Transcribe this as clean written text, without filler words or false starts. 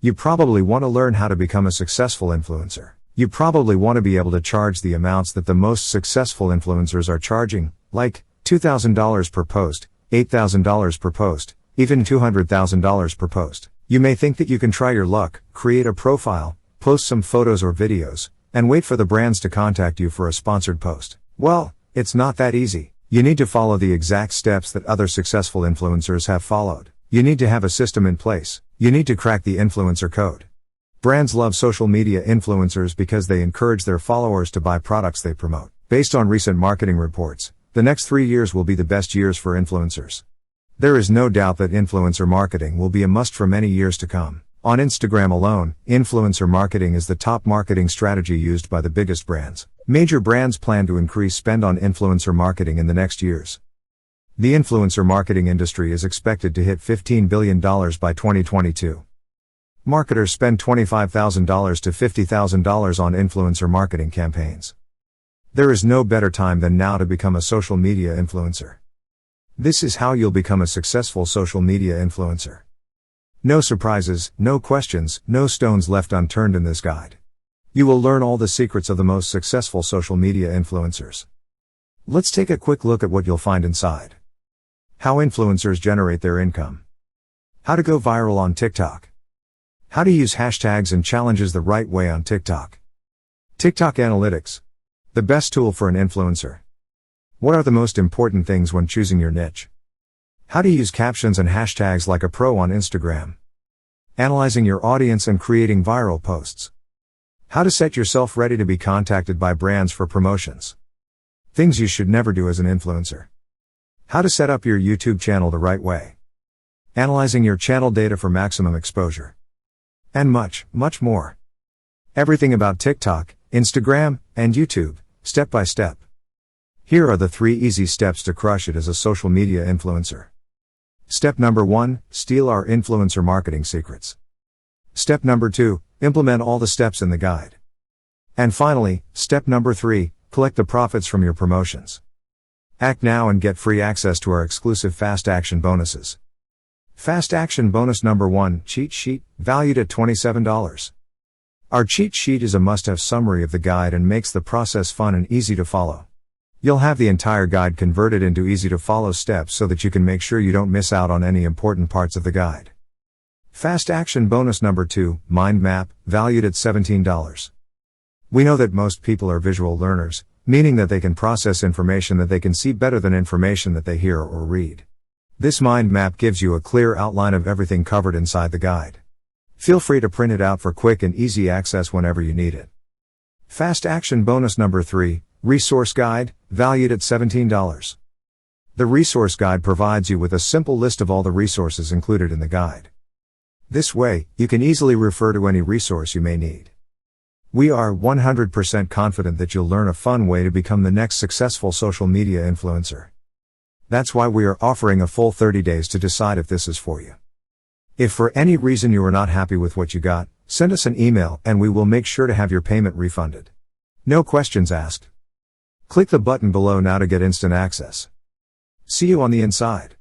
You probably want to learn how to become a successful influencer. You probably want to be able to charge the amounts that the most successful influencers are charging, like $2,000 per post, $8,000 per post, even $200,000 per post. You may think that you can try your luck, create a profile, post some photos or videos, and wait for the brands to contact you for a sponsored post. Well, it's not that easy. You need to follow the exact steps that other successful influencers have followed. You need to have a system in place. You need to crack the influencer code. Brands love social media influencers because they encourage their followers to buy products they promote. Based on recent marketing reports, the next 3 years will be the best years for influencers. There is no doubt that influencer marketing will be a must for many years to come. On Instagram alone, influencer marketing is the top marketing strategy used by the biggest brands. Major brands plan to increase spend on influencer marketing in the next years. The influencer marketing industry is expected to hit $15 billion by 2022. Marketers spend $25,000 to $50,000 on influencer marketing campaigns. There is no better time than now to become a social media influencer. This is how you'll become a successful social media influencer. No surprises, no questions, no stones left unturned in this guide. You will learn all the secrets of the most successful social media influencers. Let's take a quick look at what you'll find inside. How influencers generate their income. How to go viral on TikTok. How to use hashtags and challenges the right way on TikTok. TikTok Analytics. The best tool for an influencer. What are the most important things when choosing your niche? How to use captions and hashtags like a pro on Instagram. Analyzing your audience and creating viral posts. How to set yourself ready to be contacted by brands for promotions. Things you should never do as an influencer. How to set up your YouTube channel the right way. Analyzing your channel data for maximum exposure. And much, much more. Everything about TikTok, Instagram, and YouTube, step by step. Here are the 3 easy steps to crush it as a social media influencer. Step number 1, steal our influencer marketing secrets. Step number 2, implement all the steps in the guide. And finally, step number 3, collect the profits from your promotions. Act now and get free access to our exclusive Fast Action bonuses. Fast Action bonus number 1, cheat sheet, valued at $27. Our cheat sheet is a must-have summary of the guide and makes the process fun and easy to follow. You'll have the entire guide converted into easy-to-follow steps so that you can make sure you don't miss out on any important parts of the guide. Fast Action bonus number 2, mind map, valued at $17. We know that most people are visual learners, meaning that they can process information that they can see better than information that they hear or read. This mind map gives you a clear outline of everything covered inside the guide. Feel free to print it out for quick and easy access whenever you need it. Fast Action bonus number 3, resource guide, valued at $17. The resource guide provides you with a simple list of all the resources included in the guide. This way, you can easily refer to any resource you may need. We are 100% confident that you'll learn a fun way to become the next successful social media influencer. That's why we are offering a full 30 days to decide if this is for you. If for any reason you are not happy with what you got, send us an email and we will make sure to have your payment refunded. No questions asked. Click the button below now to get instant access. See you on the inside.